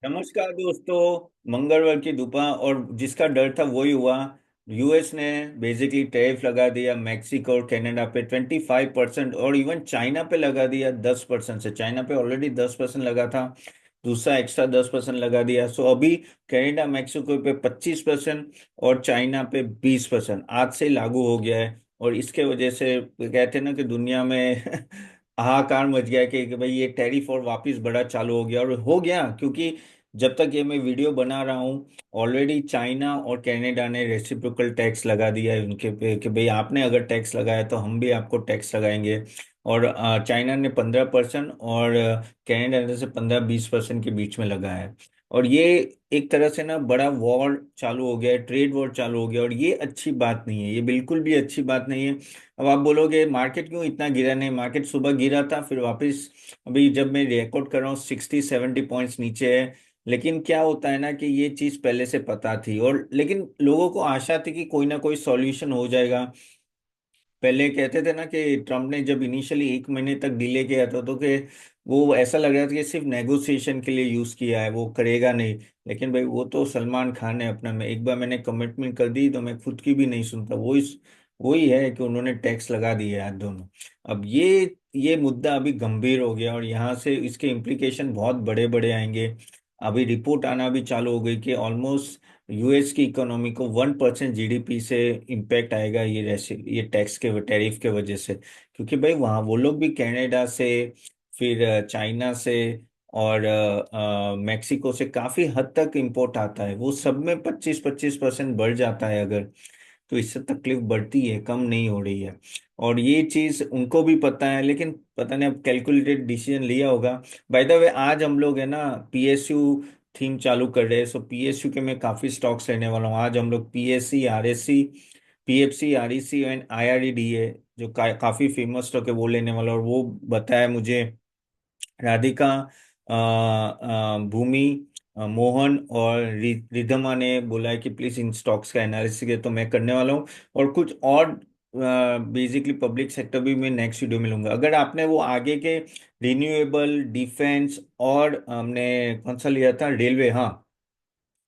नमस्कार दोस्तों। मंगलवार की दोपहर और जिसका डर था वही हुआ। यूएस ने बेसिकली टैरिफ लगा दिया मैक्सिको और कनाडा पे 25% और इवन चाइना पे लगा दिया 10% से। चाइना पे ऑलरेडी 10% लगा था, दूसरा एक्स्ट्रा 10% लगा दिया। सो अभी कनाडा मैक्सिको पे 25% और चाइना पे 20% आज से लागू हो गया है। और इसके वजह से कहते हैं ना कि दुनिया में हाहाकार मच गया कि भाई ये टैरिफ और वापस बढ़ा चालू हो गया और हो गया, क्योंकि जब तक ये मैं वीडियो बना रहा हूँ ऑलरेडी चाइना और कनाडा ने रेसिप्रोकल टैक्स लगा दिया है उनके पे कि भाई आपने अगर टैक्स लगाया तो हम भी आपको टैक्स लगाएंगे। और चाइना ने 15% और कनाडा ने से 15-20% के बीच में लगाया है। और ये एक तरह से ना बड़ा वॉर चालू हो गया है, ट्रेड वॉर चालू हो गया, और ये अच्छी बात नहीं है, ये बिल्कुल भी अच्छी बात नहीं है। अब आप बोलोगे मार्केट क्यों इतना गिरा? नहीं, मार्केट सुबह गिरा था फिर वापस अभी जब मैं रिकॉर्ड कर रहा हूँ 60-70 पॉइंट्स नीचे है। लेकिन क्या होता है ना कि ये चीज पहले से पता थी, और लेकिन लोगों को आशा थी कि कोई ना कोई सॉल्यूशन हो जाएगा। पहले कहते थे ना कि ट्रम्प ने जब इनिशियली 1 महीने तक डिले किया था तो कि वो ऐसा लग रहा था कि सिर्फ नेगोशिएशन के लिए यूज किया है, वो करेगा नहीं। लेकिन भाई वो तो सलमान खान है अपना, में एक बार मैंने कमिटमेंट कर दी तो मैं खुद की भी नहीं सुनता। वही है कि उन्होंने टैक्स लगा दिए आज दोनों। अब ये मुद्दा अभी गंभीर हो गया और यहाँ से इसके इम्प्लीकेशन बहुत बड़े बड़े आएंगे। अभी रिपोर्ट आना भी चालू हो गई कि ऑलमोस्ट यूएस की इकोनॉमी को 1% जीडीपी से इम्पैक्ट आएगा ये टैक्स के टैरिफ के वजह से। क्योंकि भाई वहाँ वो लोग भी कनाडा से, फिर चाइना से और मेक्सिको से काफी हद तक इंपोर्ट आता है। वो सब में 25-25% बढ़ जाता है अगर, तो इससे तकलीफ बढ़ती है, कम नहीं हो रही है। और ये चीज उनको भी पता है, लेकिन पता नहीं अब कैलकुलेटेड डिसीजन लिया होगा। बाय द वे आज हम लोग है ना पीएसयू थीम चालू कर रहे हैं। सो पीएसयू के मैं काफी स्टॉक्स लेने वाला हूँ। आज हम लोग PSC, RSC, PFC, REC and IRDA जो काफी फेमस स्टॉक है वो लेने वाला हूँ। और वो बताया मुझे राधिका, भूमि, मोहन और रिधमा ने बोला है कि प्लीज इन स्टॉक्स का एनालिसिस है, तो मैं करने वाला हूँ। और कुछ और बेसिकली पब्लिक सेक्टर भी मैं नेक्स्ट वीडियो में लूंगा। अगर आपने वो आगे के रिन्यूएबल, डिफेंस और हमने कौन सा लिया था, रेलवे, हाँ,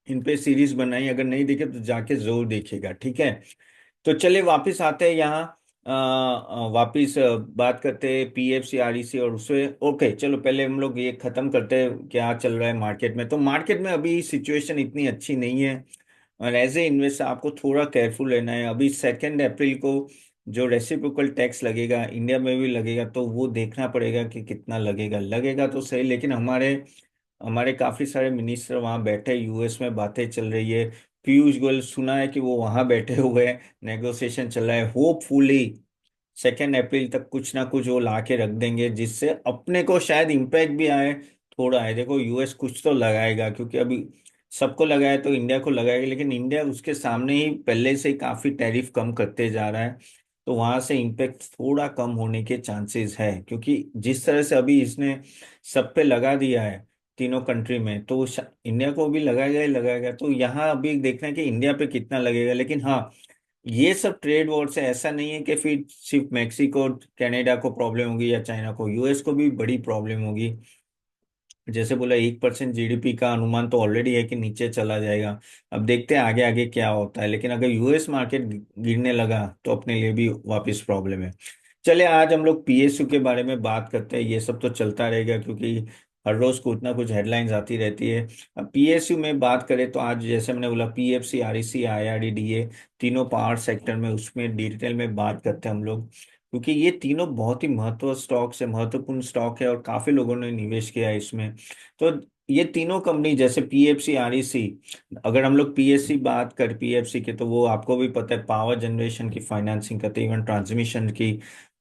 इन पे सीरीज बनाई, अगर नहीं देखे तो जाके जरूर देखिएगा, ठीक है। तो चलिए वापस आते हैं यहाँ। वापस बात करते हैं पीएफसी, आरईसी और उससे। ओके चलो पहले हम लोग ये खत्म करते हैं क्या चल रहा है मार्केट में। तो मार्केट में अभी सिचुएशन इतनी अच्छी नहीं है, और एज ए इन्वेस्टर आपको थोड़ा केयरफुल रहना है। अभी 2 अप्रैल को जो रेसिप्रोकल टैक्स लगेगा इंडिया में भी लगेगा, तो वो देखना पड़ेगा कि कितना लगेगा। लगेगा तो सही, लेकिन हमारे हमारे काफी सारे मिनिस्टर वहां बैठे, यूएस में बातें चल रही है। पीयूष गोयल सुना है कि वो वहां बैठे हुए हैं, नेगोशिएशन चल रहा है। होपफुली 2 अप्रैल तक कुछ ना कुछ वो ला के रख देंगे जिससे अपने को शायद इम्पैक्ट भी आए, थोड़ा है। देखो यूएस कुछ तो लगाएगा, क्योंकि अभी सबको लगाया तो इंडिया को लगाएगा, लेकिन इंडिया उसके सामने ही पहले से ही काफी टैरिफ कम करते जा रहा है। तो वहां से इम्पैक्ट थोड़ा कम होने के चांसेस है, क्योंकि जिस तरह से अभी इसने सब पे लगा दिया है तीनों कंट्री में, तो इंडिया को भी लगाएगा ही लगाएगा। तो यहाँ अभी देखना है कि इंडिया पे कितना लगेगा। लेकिन हाँ, ये सब ट्रेड वॉर से ऐसा नहीं है कि फिर सिर्फ मैक्सिको कनाडा को प्रॉब्लम होगी या चाइना को, यूएस को भी बड़ी प्रॉब्लम होगी। जैसे बोला 1% जीडीपी का अनुमान तो ऑलरेडी है कि नीचे चला जाएगा। अब देखते हैं आगे आगे क्या होता है। लेकिन अगर यूएस मार्केट गिरने लगा तो अपने लिए भी वापस प्रॉब्लम है। चले आज हम लोग पीएसयू के बारे में बात करते हैं। ये सब तो चलता रहेगा क्योंकि हर रोज कुछ ना कुछ हेडलाइंस आती रहती है। अब पीएसयू में बात करें तो आज जैसे मैंने बोला पीएफसी, आरईसी, आईआरडीडीए तीनों पावर सेक्टर में, उसमें डिटेल में बात करते हैं हम लोग, क्योंकि ये तीनों बहुत ही महत्व स्टॉक्स है, महत्वपूर्ण स्टॉक है और काफी लोगों ने निवेश किया है इसमें। तो ये तीनों कंपनी जैसे पीएफसी, आरईसी, अगर हम लोग पीएससी बात कर पीएफसी के तो वो आपको भी पता है पावर जनरेशन की फाइनेंसिंग करते हैं, इवन ट्रांसमिशन की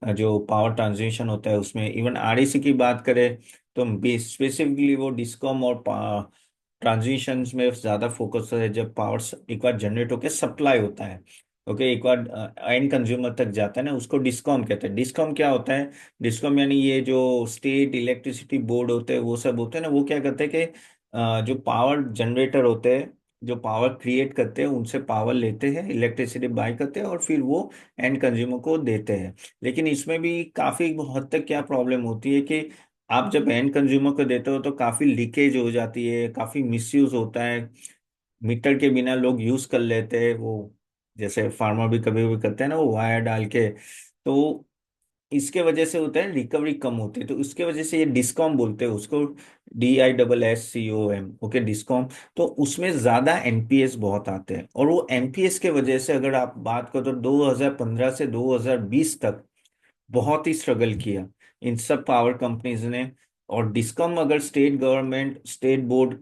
जो पावर ट्रांसमिशन होता है उसमें। इवन आरईसी की बात करें तो स्पेसिफिकली वो डिस्कॉम और ट्रांसमिशन में ज्यादा फोकस है, जब पावर एक बार जनरेट होकर सप्लाई होता है, ओके, एक बार एंड कंज्यूमर तक जाता है ना, उसको डिस्कॉम कहते हैं। डिस्कॉम क्या होता है? डिस्कॉम यानी ये जो स्टेट इलेक्ट्रिसिटी बोर्ड होते हैं वो सब होते हैं ना, वो क्या करते हैं कि जो पावर जनरेटर होते हैं, जो पावर क्रिएट करते हैं, उनसे पावर लेते हैं, इलेक्ट्रिसिटी बाय करते हैं और फिर वो एंड कंज्यूमर को देते हैं। लेकिन इसमें भी काफी हद तक क्या प्रॉब्लम होती है कि आप जब एंड कंज्यूमर को देते हो तो काफी लीकेज हो जाती है, काफी मिसयूज होता है, मीटर के बिना लोग यूज कर लेते हैं वो, जैसे फार्मर भी कभी कभी करते हैं ना वो वायर डाल के। तो इसके वजह से होता है रिकवरी कम होती है, तो इसके वजह से ये डिस्कॉम बोलते हैं उसको, DISSCOM, ओके, डिस्कॉम। तो उसमें ज्यादा एनपीएस बहुत आते हैं, और वो एनपीएस के वजह से अगर आप बात करो तो 2015 से 2020 तक बहुत ही स्ट्रगल किया इन सब पावर कंपनीज ने। और डिस्कॉम अगर state government, state board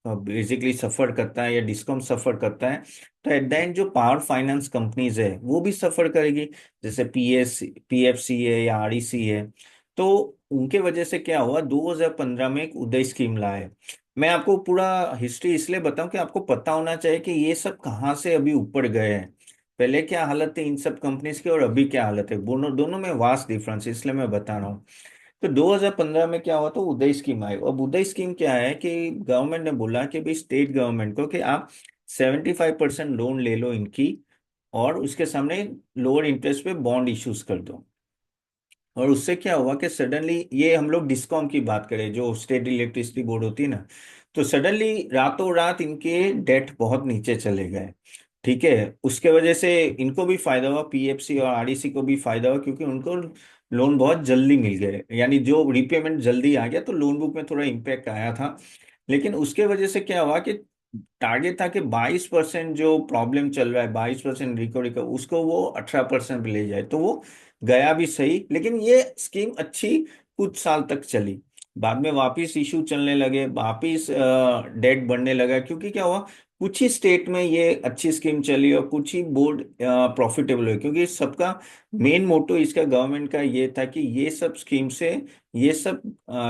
basically suffer करता है या डिस्कॉम सफर करता है, तो एट द एंड जो पावर फाइनेंस कंपनीज है वो भी सफर करेगी, जैसे PFC है या REC है। तो उनके वजह से क्या हुआ, 2015 में एक उदय स्कीम लाए। मैं आपको पूरा हिस्ट्री इसलिए बताऊं कि आपको पता होना चाहिए कि ये सब कहाँ से अभी ऊपर गए हैं, पहले क्या हालत थी इन सब कंपनीज की और अभी क्या हालत है, दोनों दोनों में वास्ट डिफरेंस, इसलिए मैं बता रहा हूँ। तो 2015 में क्या हुआ, तो उदय स्कीम आई। अब उदय स्कीम क्या है कि गवर्नमेंट ने बोला कि भाई स्टेट गवर्नमेंट को कि आप 75% लोन ले लो इनकी, और उसके सामने लोअर इंटरेस्ट पे बॉन्ड इश्यूज कर दो। और उससे क्या हुआ कि सडनली, ये हम लोग डिस्कॉम की बात करें जो स्टेट इलेक्ट्रिसिटी बोर्ड होती है ना, तो सडनली रातों रात इनके डेट बहुत नीचे चले गए। ठीक है, उसके वजह से इनको भी फायदा हुआ, PFC और REC को भी फायदा हुआ, क्योंकि उनको लोन बहुत जल्दी मिल गए, यानी जो रिपेमेंट जल्दी आ गया, तो लोन बुक में थोड़ा इम्पेक्ट आया था। लेकिन उसके वजह से क्या हुआ कि टारगेट था कि 22% जो प्रॉब्लम चल रहा है, 22% रिकवरी का, उसको वो 18% पे ले जाए, तो वो गया भी सही। लेकिन ये स्कीम अच्छी कुछ साल तक चली, बाद में वापिस इशू चलने लगे, वापिस डेट बढ़ने लगा, क्योंकि क्या हुआ, कुछ ही स्टेट में ये अच्छी स्कीम चली और कुछ ही बोर्ड प्रॉफिटेबल हुए, क्योंकि सबका मेन मोटो इसका गवर्नमेंट का ये था कि ये सब स्कीम से ये सब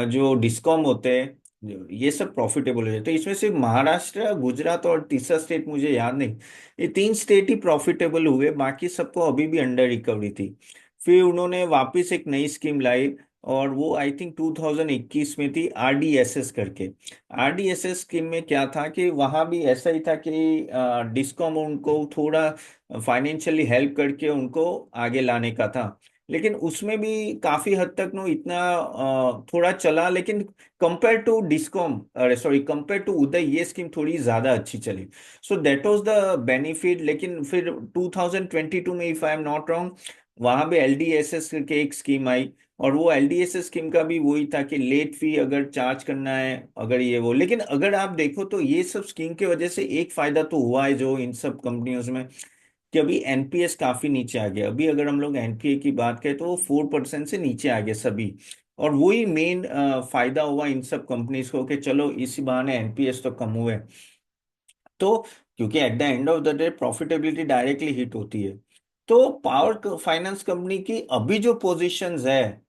जो डिस्कॉम होते हैं ये सब प्रॉफिटेबल हो जाए। तो इसमें सिर्फ महाराष्ट्र, गुजरात और तीसरा स्टेट मुझे याद नहीं, ये तीन स्टेट ही प्रॉफिटेबल हुए, बाकी सबको अभी भी अंडर रिकवरी थी। फिर उन्होंने वापस एक नई स्कीम लाई, और वो आई थिंक 2021 में थी, RDSS करके। RDSS स्कीम में क्या था कि वहां भी ऐसा ही था कि डिस्कॉम उनको थोड़ा फाइनेंशियली हेल्प करके उनको आगे लाने का था। लेकिन उसमें भी काफी हद तक नो इतना थोड़ा चला, लेकिन कंपेयर टू डिस्कॉम, अरे सॉरी, कंपेयर टू उदय, ये स्कीम थोड़ी ज्यादा अच्छी चली। So that was the benefit. लेकिन फिर 2022 में, if I am not wrong, वहां भी LDSS करके एक स्कीम आई, और वो LDSS स्कीम का भी वही था कि लेट फी अगर चार्ज करना है, अगर ये वो। लेकिन अगर आप देखो तो ये सब स्कीम की वजह से एक फायदा तो हुआ है जो इन सब कंपनियों में, कि अभी एनपीएस काफी नीचे आ गया। अभी अगर हम लोग एनपीए की बात करें तो वो 4% से नीचे आ गए सभी। और वही मेन फायदा हुआ इन सब कंपनीज को कि चलो इसी बहाने एनपीएस तो कम हुए। तो क्योंकि eight the end of the day profitability directly hit होती है। तो पावर फाइनेंस कंपनी की अभी जो पोजीशंस है,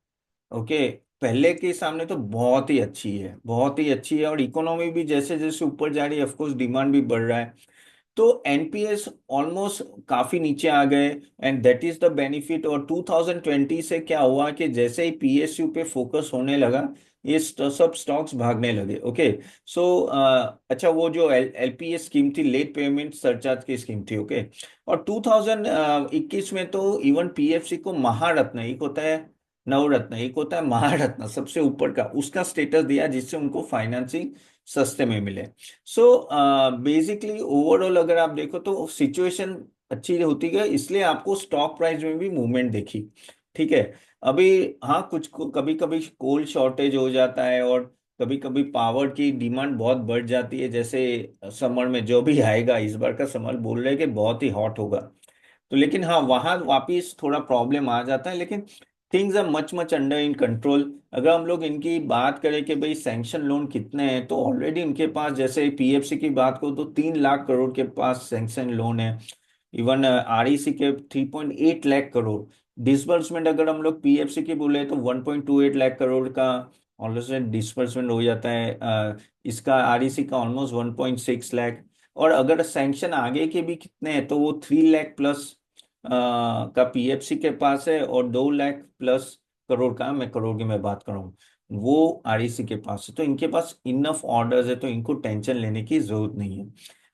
ओके, पहले के सामने तो बहुत ही अच्छी है, बहुत ही अच्छी है। और इकोनॉमी भी जैसे जैसे ऊपर जा रही है, ऑफकोर्स डिमांड भी बढ़ रहा है। तो एनपीएस ऑलमोस्ट काफी नीचे आ गए, and that is the benefit. और 2020 से क्या हुआ कि जैसे ही PSU पे फोकस होने लगा, ये सब स्टॉक्स भागने लगे। ओके, सो अच्छा, वो जो LPS स्कीम थी, लेट पेमेंट सरचार्ज की स्कीम थी, ओके। और 2021 में तो इवन PFC को महारत्न, एक होता है नवरत्न, एक होता है महारत्न, सबसे ऊपर का उसका स्टेटस दिया, जिससे उनको फाइनेंसिंग सस्ते में मिले। सो बेसिकली ओवरऑल अगर आप देखो तो सिचुएशन अच्छी होती गई, इसलिए आपको स्टॉक प्राइस में भी मूवमेंट देखी। ठीक है, अभी हाँ, कुछ कभी कभी कोल शॉर्टेज हो जाता है, और कभी कभी पावर की डिमांड बहुत बढ़ जाती है, जैसे समर में जो भी आएगा, इस बार का समर बोल रहे हैं कि बहुत ही हॉट होगा। तो लेकिन हाँ, वहां वापिस थोड़ा प्रॉब्लम आ जाता है, लेकिन things are much much under in control. अगर हम लोग इनकी बात करें कि भाई सैंक्शन लोन कितने हैं, तो ऑलरेडी इनके पास, जैसे PFC की बात करो तो 3 लाख करोड़ के पास सैंक्शन लोन है। इवन REC के 3.8 लाख करोड़। डिसबर्समेंट अगर हम लोग PFC की बोले तो 1.28 लाख करोड़ का ऑलमोस्ट डिसबर्समेंट हो जाता है। इसका REC का ऑलमोस्ट 1.6 लाख। और अगर सैंक्शन आगे के भी कितने हैं, तो वो 3 लाख प्लस का PFC के पास है, और 2 लाख प्लस करोड़ का, मैं करोड़ की मैं बात कर रहा हूँ, वो REC के पास है। तो इनके पास इनफ ऑर्डर्स है, तो इनको टेंशन लेने की जरूरत नहीं है।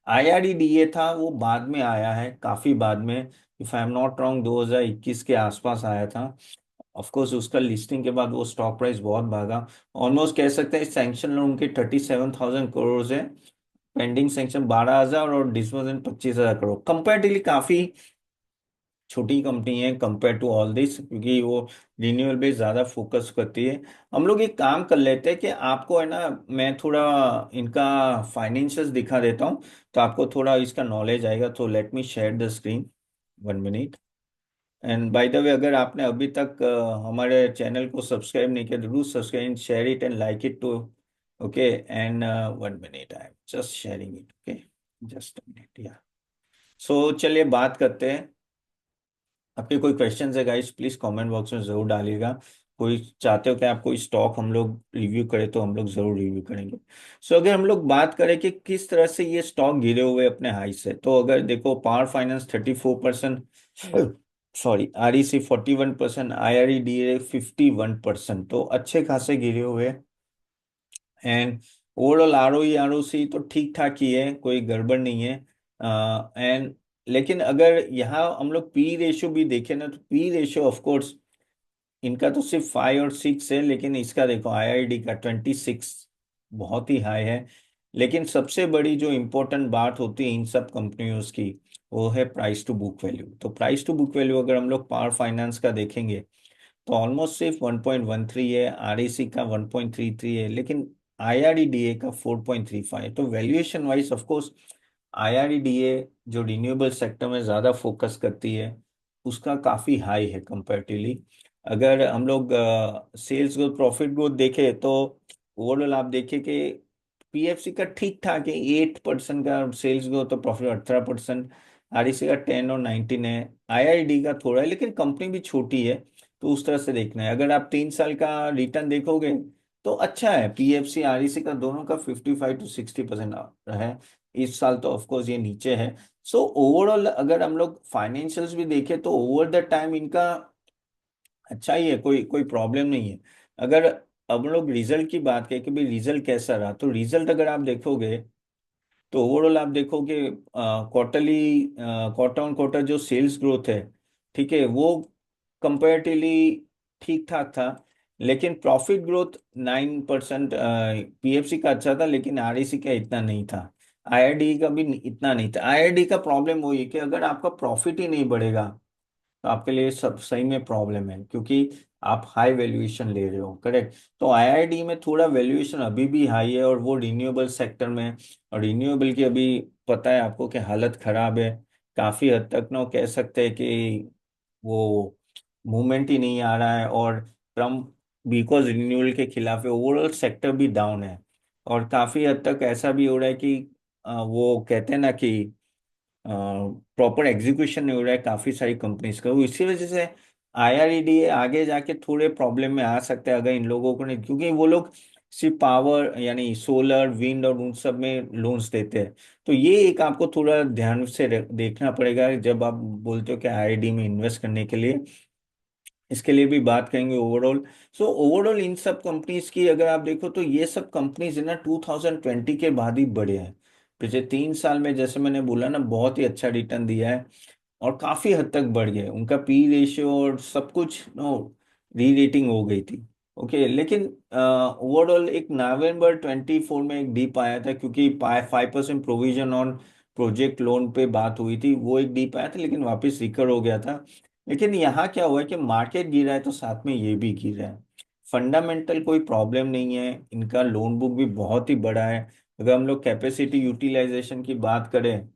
IREDA था, वो बाद में आया है, काफी बाद में, if I am not wrong 2021 के आसपास आया था। ऑफ कोर्स उसका लिस्टिंग के बाद वो स्टॉक प्राइस बहुत भागा। ऑलमोस्ट कह सकते हैं सैंक्शन लोन के 37,000 करोड़ है, पेंडिंग सैंक्शन 12,000 और डिस्बर्समेंट 25,000 करोड़। कंपैरेटिवली काफी छोटी कंपनी है कंपेयर टू ऑल दिस, क्योंकि वो रिन्यूएबल बेस ज्यादा फोकस करती है। हम लोग एक काम कर लेते हैं कि आपको है ना, मैं थोड़ा इनका फाइनेंशियल्स दिखा देता हूँ, तो आपको थोड़ा इसका नॉलेज आएगा। तो let me share the screen, 1 minute. And by the way, अगर आपने अभी तक हमारे चैनल को सब्सक्राइब नहीं किया, जरूर subscribe, share it and like it too. Okay, and 1 minute, I am just sharing it. Okay, just minute, yeah. So चलिए बात करते हैं। आपके कोई क्वेश्चन है गाइस, प्लीज कमेंट बॉक्स में जरूर डालिएगा। कोई चाहते हो कि आप कोई स्टॉक हम लोग रिव्यू करें, तो हम लोग जरूर रिव्यू करेंगे। सो अगर हम लोग बात करें कि किस तरह से ये स्टॉक गिरे हुए अपने हाई से, तो अगर देखो, power finance 34%, sorry REC 41%, IREDA 51%, तो अच्छे खासे गिरे हुए। एंड ओवरऑल ROE ROC तो ठीक ठाक ही है, कोई गड़बड़ नहीं है। एंड लेकिन अगर यहाँ हम लोग पी रेशियो भी देखें ना, तो पी रेशियो ऑफ कोर्स इनका तो सिर्फ 5 और 6 है, लेकिन इसका देखो IRD का 26, बहुत ही हाई है। लेकिन सबसे बड़ी जो इम्पोर्टेंट बात होती है इन सब कंपनियों की, वो है प्राइस टू बुक वैल्यू। तो प्राइस टू बुक वैल्यू अगर हम लोग पावर फाइनेंस का देखेंगे, तो ऑलमोस्ट सिर्फ 1.13 है, REC का 1.33 है, लेकिन IREDA का 4.35 है। तो valuation wise of course IREDA, जो रिन्यूएबल सेक्टर में ज्यादा फोकस करती है, उसका काफी हाई है कंपैरेटिवली। अगर हम लोग सेल्स ग्रोथ, प्रॉफिट ग्रोथ देखें, तो ओवरऑल आप देखें कि PFC का ठीक ठाक है, 8% का सेल्स ग्रोथ और प्रॉफिट 18%। REC का 10 और 19 है। IRD का थोड़ा है, लेकिन कंपनी भी छोटी है, तो उस तरह से देखना है। अगर आप 3 साल का रिटर्न देखोगे, तो अच्छा है। PFC REC का दोनों का 55 to 60% है। इस साल तो ऑफकोर्स ये नीचे है। सो ओवरऑल अगर हम लोग फाइनेंशियल्स भी देखें, तो ओवर द टाइम इनका अच्छा ही है, कोई कोई प्रॉब्लम नहीं है। अगर अब हम लोग रिजल्ट की बात करें कि भाई रिजल्ट कैसा रहा, तो रिजल्ट अगर आप देखोगे, तो ओवरऑल आप देखोगे क्वार्टरली, क्वार्टर ऑन क्वार्टर जो सेल्स ग्रोथ है, ठीक है, वो कंपेरेटिवली ठीक ठाक था। लेकिन प्रॉफिट ग्रोथ 9%, PFC का अच्छा था, लेकिन REC का इतना नहीं था। IRD का भी इतना नहीं था। IRD का प्रॉब्लम वही है कि अगर आपका प्रॉफिट ही नहीं बढ़ेगा, तो आपके लिए सब सही में प्रॉब्लम है, क्योंकि आप हाई वैल्यूएशन ले रहे हो, करेक्ट। तो IID में थोड़ा वैल्यूएशन अभी भी हाई है, और वो रिन्यूएबल सेक्टर में। और रिन्यूएबल की अभी पता है आपको कि हालत खराब है, काफी हद तक ना कह सकते हैं कि वो मूवमेंट ही नहीं आ रहा है। और ट्रम्प बिकॉज रिन्यूअल के खिलाफ है, ओवरऑल सेक्टर भी डाउन है। और काफी हद तक ऐसा भी हो रहा है कि वो कहते हैं ना कि प्रॉपर एग्जीक्यूशन नहीं हो रहा है काफी सारी कंपनीज का। वो इसी वजह से IREDA आगे जाके थोड़े प्रॉब्लम में आ सकते हैं, अगर इन लोगों को नहीं, क्योंकि वो लोग सिर्फ पावर यानी सोलर विंड और उन सब में लोन्स देते हैं। तो ये एक आपको थोड़ा ध्यान से देखना पड़ेगा जब आप बोलते हो कि IRED में इन्वेस्ट करने के लिए। इसके लिए भी बात करेंगे ओवरऑल। सो ओवरऑल इन सब कंपनीज की अगर आप देखो, तो ये सब कंपनीज है ना 2020 के बाद ही बढ़े हैं। पिछले 3 साल में जैसे मैंने बोला ना, बहुत ही अच्छा रिटर्न दिया है, और काफी हद तक बढ़ गए। उनका पी रेशियो और सब कुछ नो, री रेटिंग हो गई थी। ओके, लेकिन ओवरऑल एक November 24 में एक डीप आया था, क्योंकि 5% प्रोविजन ऑन प्रोजेक्ट लोन पे बात हुई थी, वो एक डीप आया था, लेकिन वापस रिकवर हो गया था। लेकिन यहाँ क्या हुआ है कि मार्केट गिरा है, तो साथ में ये भी गिरा है। फंडामेंटल कोई प्रॉब्लम नहीं है, इनका लोन बुक भी बहुत ही बड़ा है। अगर हम लोग कैपेसिटी यूटिलाइजेशन की बात करें,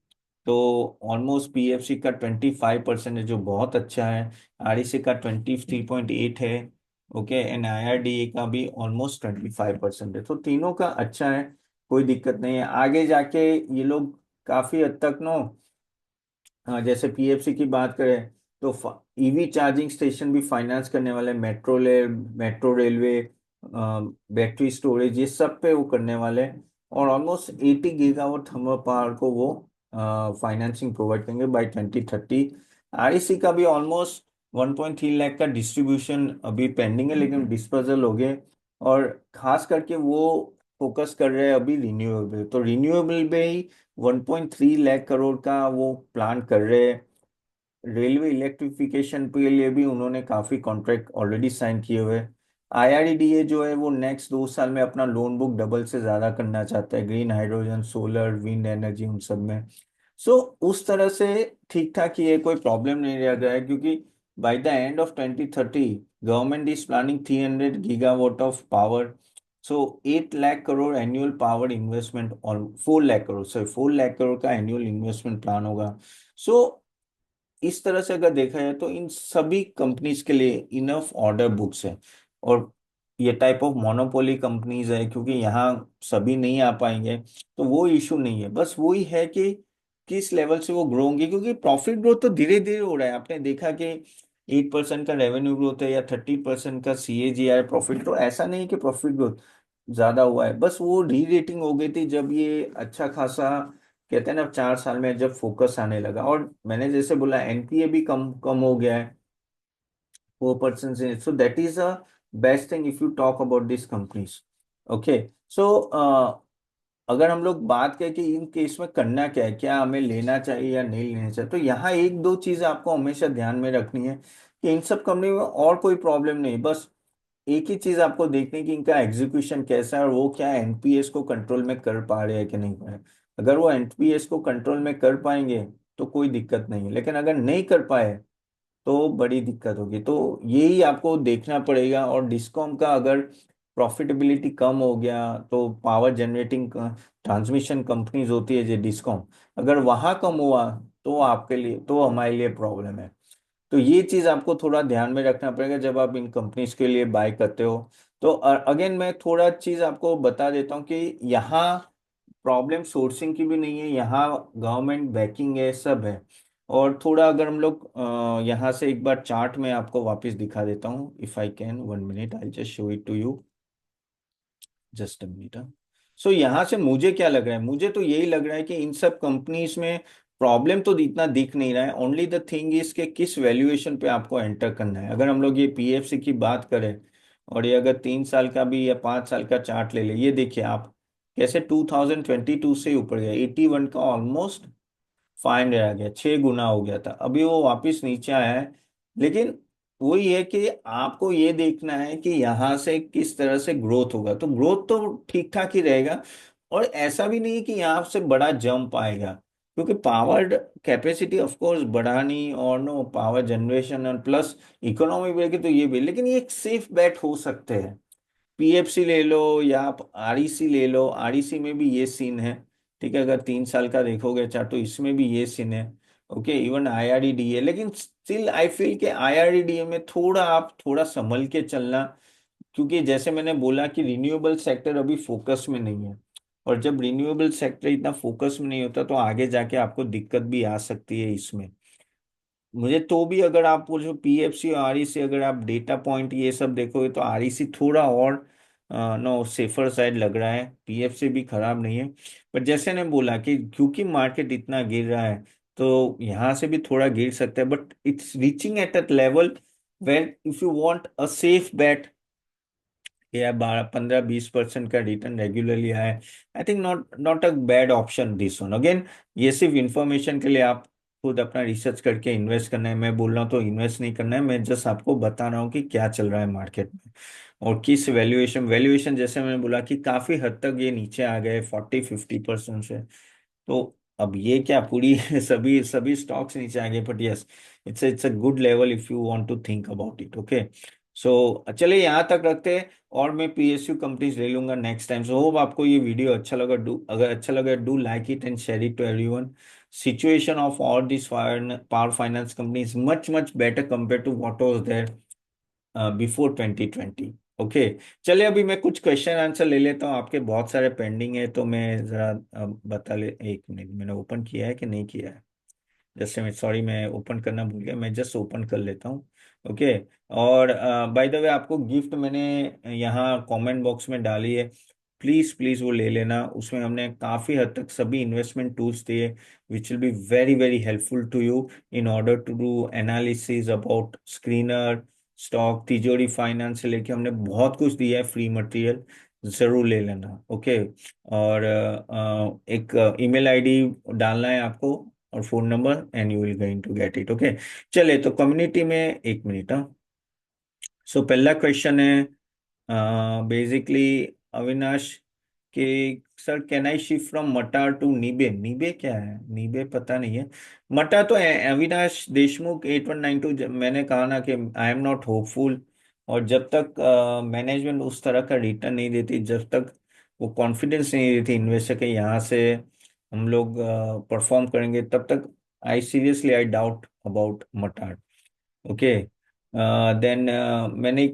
तो ऑलमोस्ट PFC का 25% है, जो बहुत अच्छा है। REC का 23.8 है। ओके, एंड IRDA का भी ऑलमोस्ट 25% है। तो तीनों का अच्छा है, कोई दिक्कत नहीं है। आगे जाके ये लोग काफी हद तक नो, जैसे PFC की बात करें, तो EV चार्जिंग स्टेशन भी फाइनेंस करने वाले, मेट्रो रेलवे, बैटरी स्टोरेज, ये सब पे वो करने वाले हैं। और ऑलमोस्ट 80 GW थर्मल पावर को वो फाइनेंसिंग प्रोवाइड करेंगे बाय 2030। REC का भी ऑलमोस्ट 1.3 लाख का डिस्ट्रीब्यूशन अभी पेंडिंग है, लेकिन डिस्पोजल हो गए। और खास करके वो फोकस कर रहे हैं अभी रिन्यूएबल, तो रिन्यूएबल में ही 1.3 लाख करोड़ का वो प्लान कर रहे हैं। रेलवे इलेक्ट्रिफिकेशन के लिए भी उन्होंने काफी कॉन्ट्रैक्ट ऑलरेडी साइन किए हुए हैं। आईआरडीए जो है वो नेक्स्ट 2 साल में अपना लोन बुक डबल से ज्यादा करना चाहता है, green hydrogen, solar, wind energy, उन सब में। सो उस तरह से ठीक ठाक ही है, कोई प्रॉब्लम नहीं रह गया है, क्योंकि by the end of 2030 government is planning 300 gigawatt of power. So 8 lakh crore annual power investment, और 4 लाख करोड़, सॉरी 4 लाख करोड़ का एनुअल इन्वेस्टमेंट प्लान होगा। सो इस तरह से अगर देखा जाए तो इन सभी कंपनीज के लिए इनफ ऑर्डर बुक्स है। और ये टाइप ऑफ मोनोपोली कंपनीज है, क्योंकि यहाँ सभी नहीं आ पाएंगे, तो वो इशू नहीं है। बस वही है कि किस लेवल से वो ग्रो होंगे, क्योंकि प्रॉफिट ग्रोथ तो धीरे धीरे हो रहा है। आपने देखा कि 8% का रेवेन्यू ग्रोथ है या 30% का CAGR प्रॉफिट, तो ऐसा नहीं कि प्रॉफिट ग्रोथ ज्यादा हुआ है, बस वो री रेटिंग हो गई थी जब ये अच्छा खासा, कहते हैं ना, 4 साल में जब फोकस आने लगा। और मैंने जैसे बोला एनपीए भी कम कम हो गया है 4% से। So that is a best thing if you talk about this companies. Okay. So अगर हम लोग बात करें कि इन केस में करना क्या है, क्या हमें लेना चाहिए या नहीं लेना चाहिए, तो यहाँ एक दो चीजें आपको हमेशा ध्यान में रखनी है कि इन सब कंपनी में और कोई प्रॉब्लम नहीं, बस एक ही चीज आपको देखनी है कि इनका एग्जीक्यूशन कैसा है, और वो क्या एनपीएस को कंट्रोल में कर पा रहे हैं कि नहीं पा रहे। अगर वो एनपीएस को कंट्रोल में कर पाएंगे तो कोई दिक्कत नहीं है, लेकिन अगर नहीं कर पाए तो बड़ी दिक्कत होगी। तो यही आपको देखना पड़ेगा। और डिस्कॉम का अगर प्रॉफिटेबिलिटी कम हो गया, तो पावर जनरेटिंग ट्रांसमिशन कंपनीज होती है जो डिस्कॉम, अगर वहां कम हुआ तो आपके लिए, तो हमारे लिए प्रॉब्लम है। तो ये चीज आपको थोड़ा ध्यान में रखना पड़ेगा जब आप इन कंपनीज के लिए बाय करते हो। तो अगेन मैं थोड़ा चीज आपको बता देता हूँ कि यहाँ प्रॉब्लम सोर्सिंग की भी नहीं है, यहाँ गवर्नमेंट बैकिंग है, सब है। और थोड़ा अगर हम लोग यहाँ से एक बार चार्ट में आपको वापस दिखा देता हूँ, if I can, 1 minute, I just show it to you, just a minute. So यहाँ से मुझे क्या लग रहा है, मुझे तो यही लग रहा है कि इन सब कंपनीज में प्रॉब्लम तो इतना दिख नहीं रहा है। ओनली द थिंग इज के किस वैल्यूएशन पे आपको एंटर करना है। अगर हम लोग ये पीएफसी की बात करें, और ये अगर 3 साल का भी या 5 साल का चार्ट ले ले, ये देखिए आप कैसे 2022 से ऊपर गया, 81 का ऑलमोस्ट 500 आ गया, 6 गुना हो गया था, अभी वो वापस नीचे आया है। लेकिन वही है कि आपको ये देखना है कि यहाँ से किस तरह से ग्रोथ होगा, तो ग्रोथ तो ठीक ठाक ही रहेगा। और ऐसा भी नहीं कि यहाँ से बड़ा जंप आएगा, क्योंकि पावर कैपेसिटी ऑफ कोर्स बढ़ानी, और नो पावर जनरेशन और प्लस इकोनॉमी बढ़ेगी तो ये भी, लेकिन ये एक सेफ बेट हो सकते हैं। पीएफसी ले लो या आप आरईसी ले लो, आरईसी में भी ये सीन है। ठीक है, अगर 3 साल का देखोगे चार्ट तो इसमें भी ये सीन है। ओके, इवन आईआरडीडीए, लेकिन स्टिल आई फील कि आईआरडीडीए में थोड़ा आप थोड़ा संभल के चलना, क्योंकि जैसे मैंने बोला कि रिन्यूएबल सेक्टर अभी फोकस में नहीं है। और जब रिन्यूएबल सेक्टर इतना फोकस में नहीं होता तो आगे जाके आपको दिक्कत भी आ सकती है इसमें। मुझे तो भी, अगर आप बोलो पीएफसी और आरईसी, अगर आप डेटा पॉइंट ये सब देखोगे तो आरईसी थोड़ा और नो सेफर साइड लग रहा है, पीएफसी भी खराब नहीं है। पर जैसे ने बोला कि क्योंकि मार्केट इतना गिर रहा है, तो यहाँ से भी थोड़ा गिर सकता है, but it's reaching at a level where if you want a safe bet, या 12-15-20% का रिटर्न रेगुलरली आए, I think not not a bad option this one. Again, ये सिर्फ इंफॉर्मेशन के लिए, आप खुद अपना रिसर्च करके इन्वेस्ट करना है, मैं बोल रहा हूँ तो इन्वेस्ट नहीं करना है, मैं जस्ट आपको बता रहा हूँ कि क्या चल रहा है मार्केट में। और किस वैल्यूएशन वैल्यूएशन जैसे मैंने बोला कि काफी हद तक ये नीचे आ गए 40-50% से। तो अब ये क्या पूरी सभी सभी स्टॉक्स नीचे आ गए, but yes, it's a good level if you want to think about it. Okay. So चलिए यहाँ तक रखते हैं, और मैं पीएसयू कंपनीज ले लूंगा नेक्स्ट टाइम। सो होप आपको ये वीडियो अच्छा लगा, डू अगर अच्छा लगा do like it and share it to everyone. Situation of all this power finance company is much much better compare to what was there before 2020। Okay. चलिए अभी मैं कुछ क्वेश्चन आंसर ले लेता हूँ, आपके बहुत सारे पेंडिंग है, तो मैं जरा बता ले, 1 मिनट, मैंने ओपन किया है कि नहीं किया है, जैसे मैं, सॉरी मैं ओपन करना भूल गया, मैं जस्ट ओपन कर लेता हूँ। ओके। और बाय द वे आपको गिफ्ट मैंने यहाँ कमेंट बॉक्स में डाली है, प्लीज प्लीज वो ले लेना। उसमें हमने काफी हद तक सभी इन्वेस्टमेंट टूल्स दिए, which will be very very helpful to you in order to do analysis about screener, stock, Tijori, finance से लेके हमने बहुत कुछ दिया है फ्री मटेरियल, जरूर ले लेना। ओके। और एक ईमेल आईडी डालना है आपको, और phone number and you will going to get it. Okay, चले तो कम्युनिटी में, एक मिनट। हाँ, सो पहला क्वेश्चन है बेसिकली अविनाश के, sir can I shift from मटार टू नीबे? नीबे क्या है? नीबे पता नहीं है। मटा तो अविनाश देशमुख 8192, मैंने कहा ना कि आई एम नॉट होपफुल। और जब तक मैनेजमेंट उस तरह का रिटर्न नहीं देती, जब तक वो कॉन्फिडेंस नहीं देती इन्वेस्टर के यहाँ से हम लोग परफॉर्म करेंगे, तब तक I seriously I doubt about मटार। ओके, देन मैंने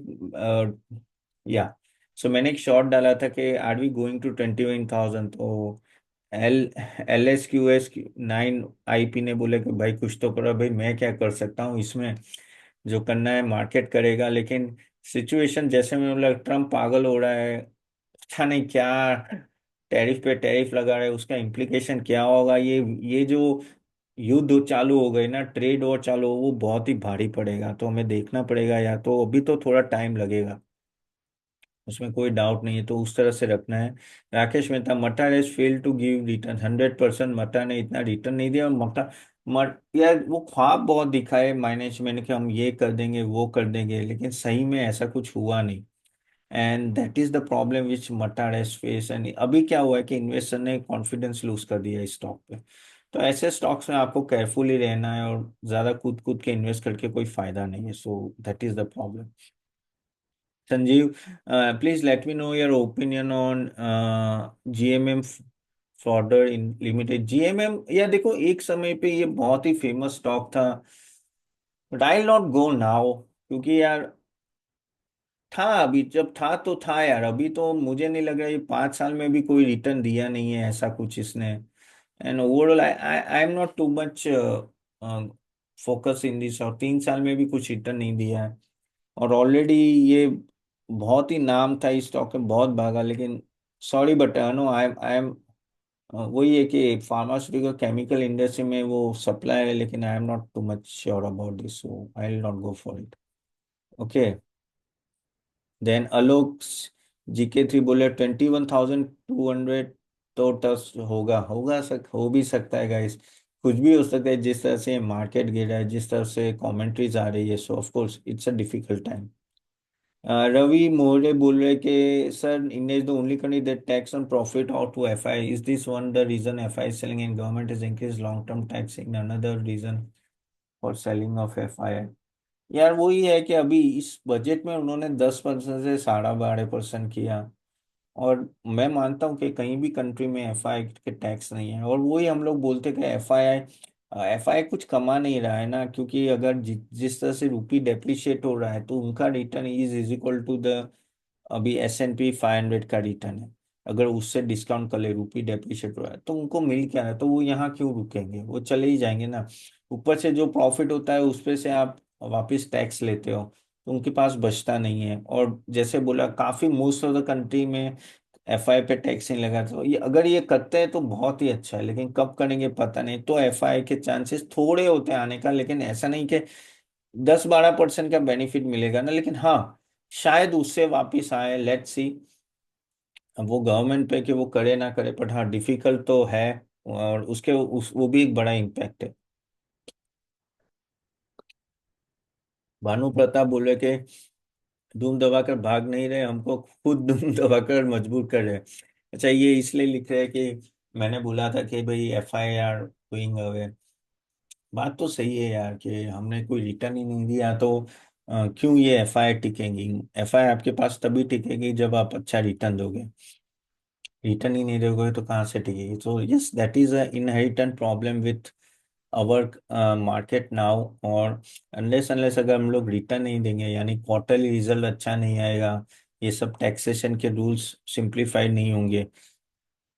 या सो मैंने एक शॉट डाला था कि आर वी गोइंग टू 21,000, तो एल LSQS9 IP ने बोले कि भाई कुछ तो करो। भाई मैं क्या कर सकता हूँ इसमें, जो करना है मार्केट करेगा। लेकिन सिचुएशन जैसे में मतलब ट्रम्प पागल हो रहा है, अच्छा नहीं क्या, टैरिफ पे टैरिफ लगा रहे हैं, उसका इम्प्लीकेशन क्या होगा। ये जो युद्ध चालू हो गई ना, ट्रेड वॉर चालू हो, वो बहुत ही भारी पड़ेगा। तो हमें देखना पड़ेगा, या तो अभी तो थोड़ा टाइम लगेगा, उसमें कोई डाउट नहीं है, तो उस तरह से रखना है। Rakesh Mehta, Meta has fail to give return 100%। Meta ने इतना रिटर्न नहीं दिया। और यार वो ख्वाब बहुत दिखाए मैनेजमेंट के, हम ये कर देंगे वो कर देंगे, लेकिन सही में ऐसा कुछ हुआ नहीं। And that is the problem which Meta has face. एंड अभी क्या हुआ है कि इन्वेस्टर ने कॉन्फिडेंस लूज कर दिया इस स्टॉक पे। तो ऐसे स्टॉक्स में आपको केयरफुली रहना है, और ज्यादा कूद कूद के इन्वेस्ट करके कोई फायदा नहीं है। So that is the problem. Sanjeev, please let me know your opinion on GMM Pfaudler in limited. GMM, या देखो एक समय पे ये बहुत ही फेमस स्टॉक था, but I not go now, क्योंकि यार था, अभी जब था तो था यार। अभी तो मुझे नहीं लग रहा, ये 5 साल में भी कोई रिटर्न दिया नहीं है ऐसा कुछ इसने। And overall I am not too much focus in this, और 3 साल में भी कुछ रिटर्न नहीं दिया है। और ऑलरेडी ये बहुत ही नाम था इस स्टॉक में, बहुत भागा। लेकिन sorry but no I am वही है कि फार्मास्यूटिकल केमिकल इंडस्ट्री में वो सप्लाई है, लेकिन I am not too much sure about this, so I will not go for it. Okay, then Alok GK3 बोले 21,200, तो टच होगा, हो भी सकता है गाइस। कुछ भी हो सकता है, जिस तरह से मार्केट गिरा है, जिस तरह से कमेंट्रीज आ रही है, so of course it's a difficult time. Ravi More बोल रहे कि sir India is the only country that tax on profit out to FI, is this one the reason FI selling and government is increase long term taxing another reason for selling of FI? यार वही है कि अभी इस budget में उन्होंने 10% से 12.5% किया। और मैं मानता हूँ कि कहीं भी कंट्री में FI के टैक्स नहीं है। और वही हम लोग बोलते कि FI कुछ कमा नहीं रहा है ना, क्योंकि अगर जिस तरह से रूपी डेप्रिशिएट हो रहा है, तो उनका return is equal to the, अभी S&P 500 का रिटर्न है। अगर उससे डिस्काउंट कर ले, रूपी डेप्रिशिएट हो रहा है, तो उनको मिल क्या रहा है? तो वो यहाँ क्यों रुकेंगे, वो चले ही जाएंगे ना। ऊपर से जो प्रॉफिट होता है उस पे से आप वापस टैक्स लेते हो, तो उनके पास बचता नहीं है। और जैसे बोला, काफी मोस्ट ऑफ द कंट्री में FI पे टैक्स नहीं लगा। तो ये अगर ये करते हैं तो बहुत ही अच्छा है, लेकिन कब करेंगे पता नहीं। तो FI के चांसेस थोड़े होते हैं आने का, लेकिन ऐसा नहीं कि 10-12% का बेनिफिट मिलेगा ना। लेकिन हाँ, शायद उससे वापिस आए, लेट्स सी। अब वो गवर्नमेंट पे कि वो करे ना करे, बट हाँ डिफिकल्ट तो है। और वो भी एक बड़ा इम्पैक्ट है। भानु प्रताप बोले कि धूम दबाकर भाग नहीं रहे, हमको खुद धूम दबाकर मजबूर कर रहे हैं। अच्छा, ये इसलिए लिख रहे हैं कि मैंने बोला था कि भाई FI आर गोइंग अवे। बात तो सही है यार, कि हमने कोई रिटर्न ही नहीं दिया, तो क्यों ये FI टिकेंगी? FI आपके पास तभी टिकेगी जब आप अच्छा रिटर्न दोगे। रिटर्न ही नहीं दोगे तो कहाँ से टिकेगी? तो yes, that is a inherent problem with our market now. और अनलेस अगर हम लोग रिटर्न नहीं देंगे, यानी क्वार्टरली रिजल्ट अच्छा नहीं आएगा, ये सब टैक्सेशन के रूल्स सिंप्लीफाइड नहीं होंगे,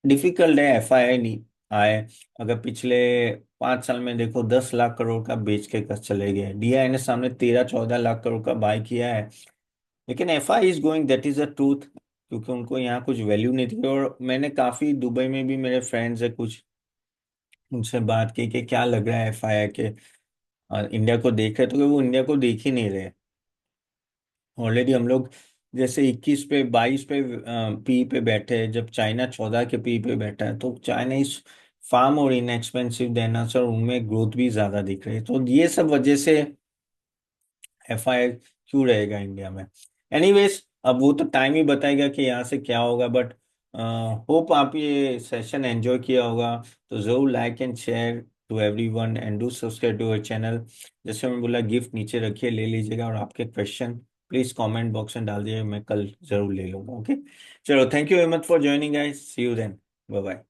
डिफिकल्ट है FI नहीं आए। अगर पिछले 5 साल में देखो, 10 लाख करोड़ का बेच के कस चले गए, DI ने सामने 13-14 लाख करोड़ का बाय किया है। लेकिन FI is going, that is the truth, क्योंकि उनको यहाँ कुछ वैल्यू नहीं थी। और मैंने काफी दुबई में भी मेरे फ्रेंड्स है कुछ, उनसे बात की कि क्या लग रहा है FI के इंडिया को देख रहे, तो वो इंडिया को देख ही नहीं रहे। ऑलरेडी हम लोग जैसे 21 पे 22 पे पी पे बैठे हैं, जब चाइना 14 के पी पे बैठा है, तो चाइना इज फार्म और इनएक्सपेंसिव देना सर, उनमें ग्रोथ भी ज्यादा दिख रही है, तो ये सब वजह से एफआई क्यों रहेगा इंडिया में। एनीवेज, अब वो तो टाइम ही बताएगा कि यहाँ से क्या होगा, बट होप आप ये सेशन एंजॉय किया होगा। तो जरूर like and share to everyone and do subscribe to our channel. जैसे मैं बोला, गिफ्ट नीचे रखिए, ले लीजिएगा, और आपके क्वेश्चन प्लीज कमेंट बॉक्स में डाल दीजिए, मैं कल जरूर ले लूंगा। ओके, चलो, thank you very much for joining guys, see you then, bye bye.